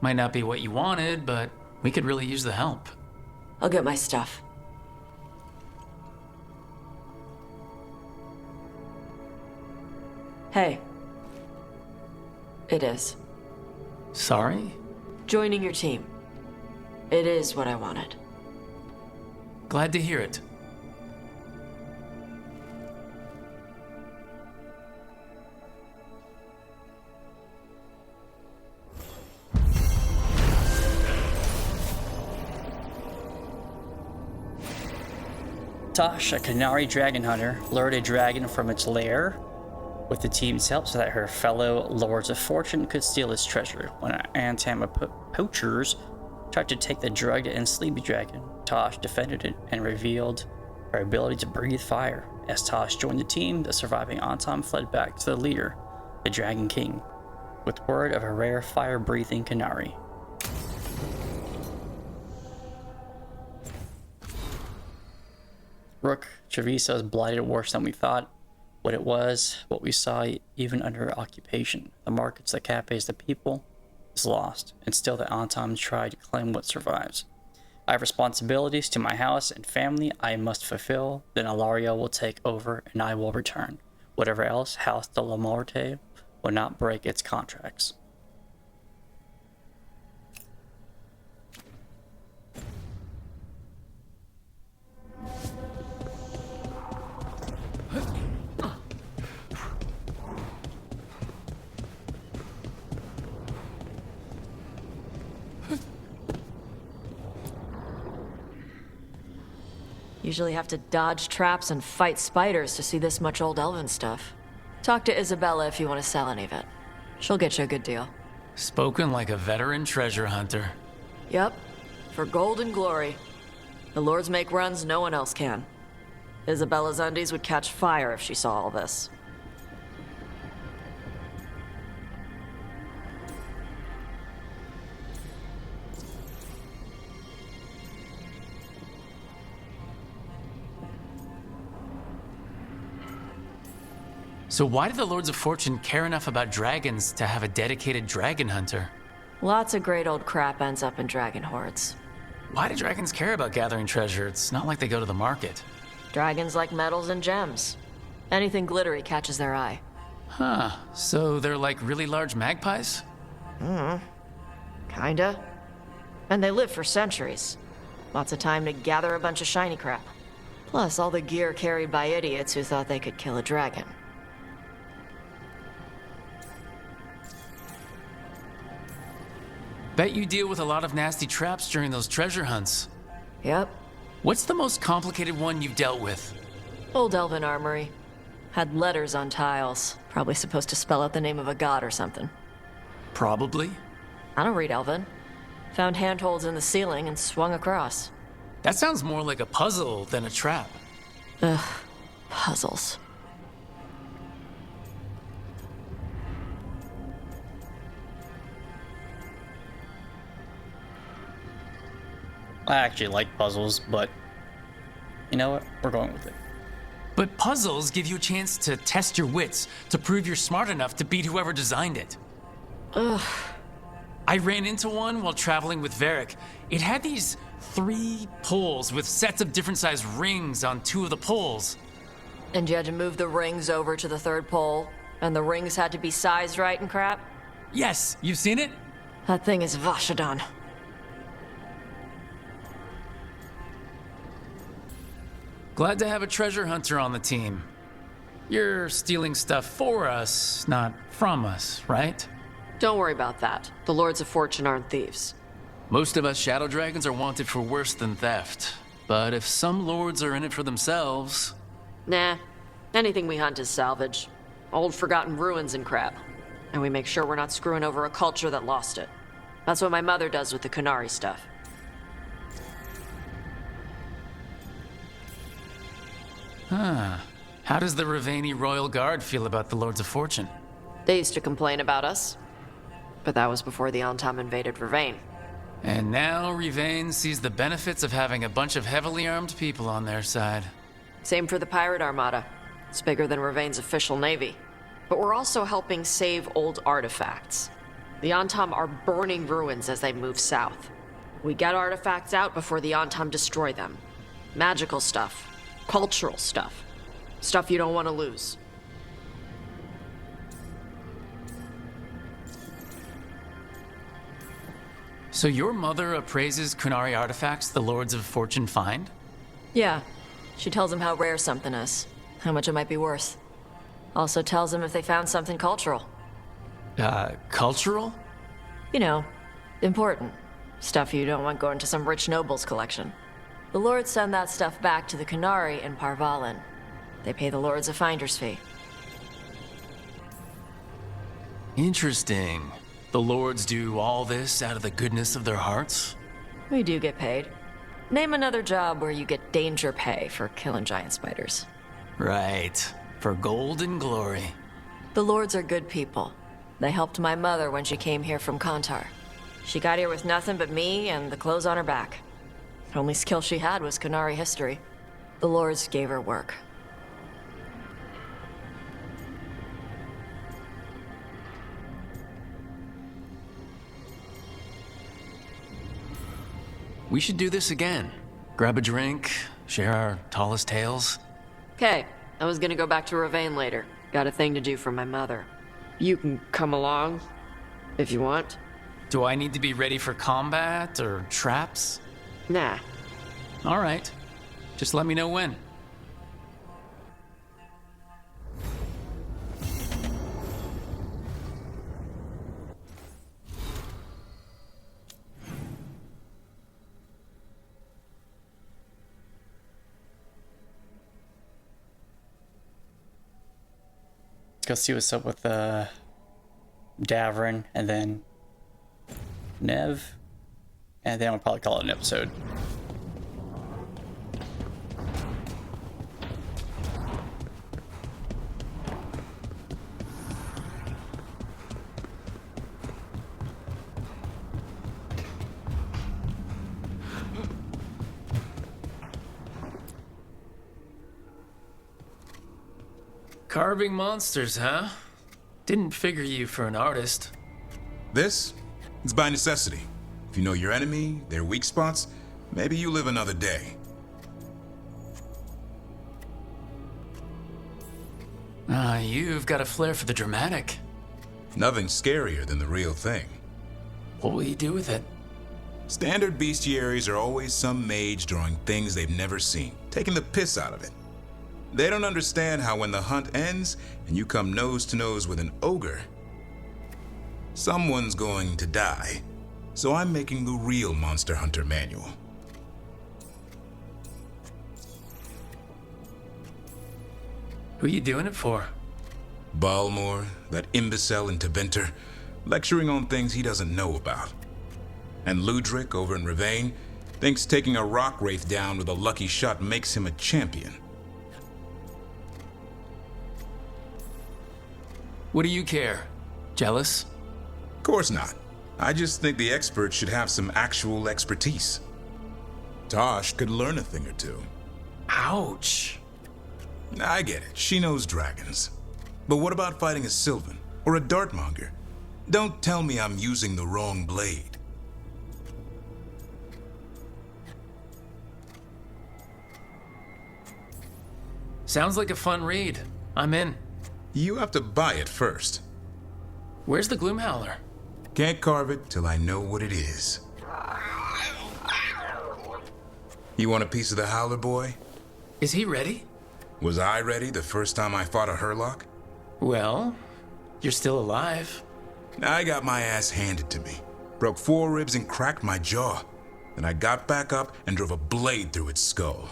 Might not be what you wanted, but we could really use the help. I'll get my stuff. Hey. It is. Sorry? Joining your team. It is what I wanted. Glad to hear it. Tosh, a Qunari dragon hunter, lured a dragon from its lair with the team's help so that her fellow Lords of Fortune could steal its treasure. When Antam poachers tried to take the drugged and sleepy dragon, Tosh defended it and revealed her ability to breathe fire. As Tosh joined the team, the surviving Antam fled back to the leader, the Dragon King, with word of a rare fire-breathing Qunari. Rook, Treviso is blighted worse than we thought. What it was, what we saw even under occupation, the markets, the cafes, the people, is lost, and still the Antam try to claim what survives. I have responsibilities to my house and family I must fulfill, then Alario will take over and I will return. Whatever else, House de la Morte will not break its contracts. Usually have to dodge traps and fight spiders to see this much old elven stuff. Talk to Isabella if you want to sell any of it. She'll get you a good deal. Spoken like a veteran treasure hunter. Yep. For gold and glory. The lords make runs no one else can. Isabella's undies would catch fire if she saw all this. So why do the Lords of Fortune care enough about dragons to have a dedicated dragon hunter? Lots of great old crap ends up in dragon hordes. Why do dragons care about gathering treasure? It's not like they go to the market. Dragons like metals and gems. Anything glittery catches their eye. Huh, so they're like really large magpies? Kinda. And they live for centuries. Lots of time to gather a bunch of shiny crap. Plus all the gear carried by idiots who thought they could kill a dragon. Bet you deal with a lot of nasty traps during those treasure hunts. Yep. What's the most complicated one you've dealt with? Old elven armory. Had letters on tiles. Probably supposed to spell out the name of a god or something. Probably. I don't read elven. Found handholds in the ceiling and swung across. That sounds more like a puzzle than a trap. Ugh. Puzzles. I actually like puzzles, but you know what? We're going with it. But puzzles give you a chance to test your wits, to prove you're smart enough to beat whoever designed it. Ugh. I ran into one while traveling with Varric. It had these 3 poles with sets of different sized rings on 2 of the poles. And you had to move the rings over to the 3rd pole, and the rings had to be sized right and crap? Yes, you've seen it? That thing is Vashadon. Glad to have a treasure hunter on the team. You're stealing stuff for us, not from us, right? Don't worry about that. The Lords of Fortune aren't thieves. Most of us shadow dragons are wanted for worse than theft. But if some lords are in it for themselves... Nah. Anything we hunt is salvage. Old forgotten ruins and crap. And we make sure we're not screwing over a culture that lost it. That's what my mother does with the Qunari stuff. Huh. How does the Ravani Royal Guard feel about the Lords of Fortune? They used to complain about us. But that was before the Antam invaded Ravane. And now Rivane sees the benefits of having a bunch of heavily armed people on their side. Same for the Pirate Armada. It's bigger than Ravane's official navy. But we're also helping save old artifacts. The Antam are burning ruins as they move south. We get artifacts out before the Antam destroy them. Magical stuff. Cultural stuff. Stuff you don't want to lose. So your mother appraises Qunari artifacts the Lords of Fortune find? Yeah. She tells them how rare something is. How much it might be worth. Also tells them if they found something cultural. Cultural? You know, important. Stuff you don't want going to some rich noble's collection. The lords send that stuff back to the Qunari in Parvalin. They pay the lords a finder's fee. Interesting. The lords do all this out of the goodness of their hearts? We do get paid. Name another job where you get danger pay for killing giant spiders. Right. For gold and glory. The lords are good people. They helped my mother when she came here from Kantar. She got here with nothing but me and the clothes on her back. The only skill she had was Qunari history. The lords gave her work. We should do this again. Grab a drink, share our tallest tales. Okay, I was gonna go back to Ravane later. Got a thing to do for my mother. You can come along, if you want. Do I need to be ready for combat or traps? Nah. All right. Just let me know when. go see what's up with Davrin and then Nev. And then I'll probably call it an episode. Carving monsters, huh? Didn't figure you for an artist. This? It's by necessity. If you know your enemy, their weak spots, maybe you live another day. You've got a flair for the dramatic. Nothing scarier than the real thing. What will you do with it? Standard bestiaries are always some mage drawing things they've never seen, taking the piss out of it. They don't understand how when the hunt ends and you come nose to nose with an ogre, someone's going to die. So I'm making the real Monster Hunter manual. Who you doing it for? Balmor, that imbecile in Teventer, lecturing on things he doesn't know about. And Ludric over in Ravane thinks taking a rock wraith down with a lucky shot makes him a champion. What do you care? Jealous? Of course not. I just think the experts should have some actual expertise. Tosh could learn a thing or two. Ouch. I get it. She knows dragons. But what about fighting a Sylvan or a Dartmonger? Don't tell me I'm using the wrong blade. Sounds like a fun read. I'm in. You have to buy it first. Where's the Gloomhowler? Can't carve it till I know what it is. You want a piece of the Howler, boy? Is he ready? Was I ready the first time I fought a Hurlock? Well, you're still alive. I got my ass handed to me. Broke 4 ribs and cracked my jaw. Then I got back up and drove a blade through its skull.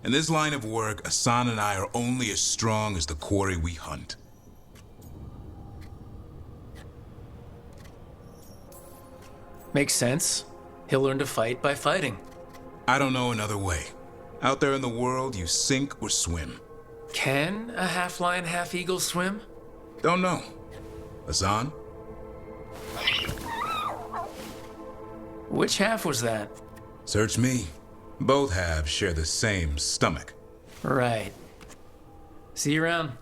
In this line of work, Asan and I are only as strong as the quarry we hunt. Makes sense. He'll learn to fight by fighting. I don't know another way. Out there in the world, you sink or swim. Can a half-lion, half-eagle swim? Don't know. Asan? Which half was that? Search me. Both halves share the same stomach. Right. See you around.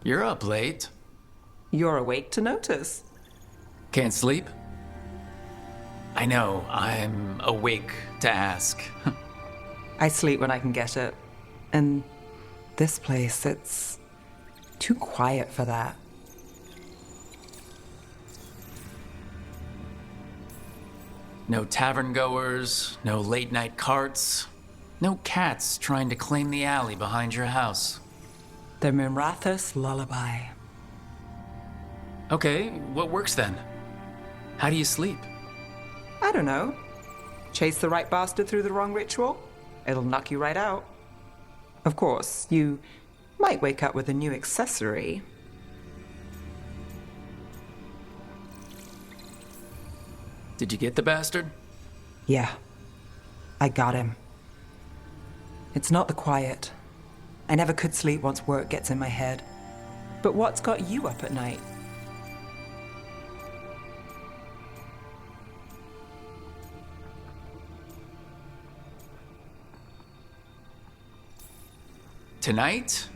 You're up late. You're awake to notice. Can't sleep? I know, I'm awake to ask. I sleep when I can get it. And this place, it's too quiet for that. No tavern goers, no late night carts, no cats trying to claim the alley behind your house. The Mimrathus lullaby. Okay, what works then? How do you sleep? I don't know. Chase the right bastard through the wrong ritual? It'll knock you right out. Of course, you might wake up with a new accessory. Did you get the bastard? Yeah, I got him. It's not the quiet. I never could sleep once work gets in my head. But what's got you up at night? Tonight?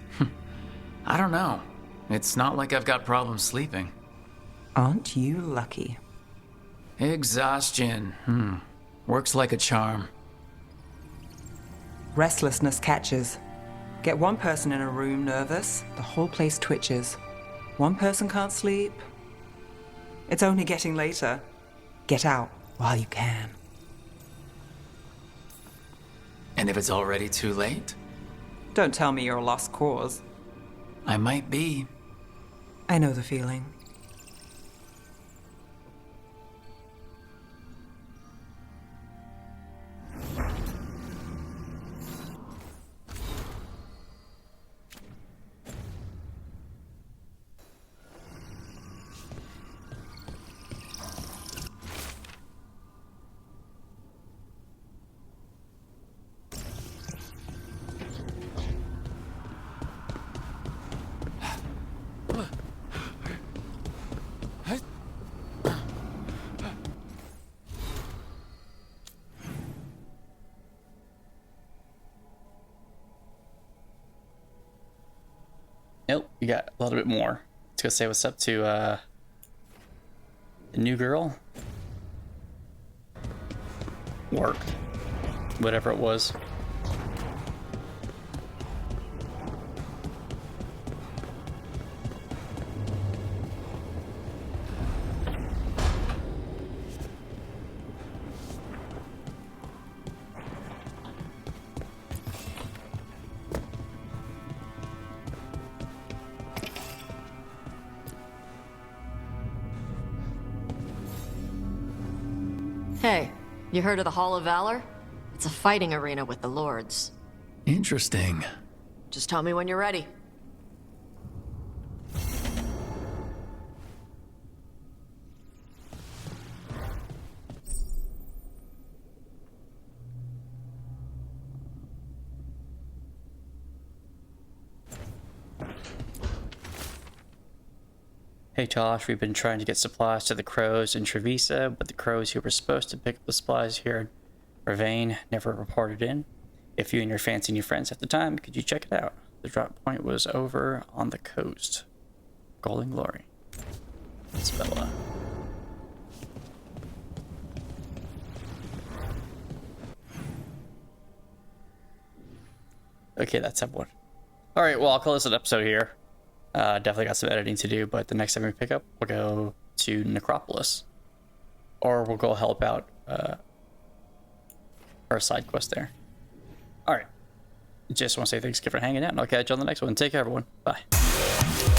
I don't know. It's not like I've got problems sleeping. Aren't you lucky? Exhaustion. Works like a charm. Restlessness catches. Get one person in a room nervous, the whole place twitches. One person can't sleep, It's only getting later. Get out while you can. And if it's already too late? Don't tell me you're a lost cause. I might be. I know the feeling. Nope, you got a little bit more. Let's go say what's up to the new girl. Work. Whatever it was. Hey, you heard of the Hall of Valor? It's a fighting arena with the lords. Interesting. Just tell me when you're ready. Hey Josh, we've been trying to get supplies to the crows in Trevisa, but the crows who were supposed to pick up the supplies here in Vervain never reported in. If you and your fancy new friends have the time, could you check it out? The drop point was over on the coast. Golden Glory. It's Bella. Okay, that's everyone. Alright, well, I'll call this an episode here. Definitely got some editing to do, but the next time we pick up, we'll go to Necropolis. Or we'll go help out our side quest there. Alright. Just want to say thanks again for hanging out, and I'll catch you on the next one. Take care, everyone. Bye.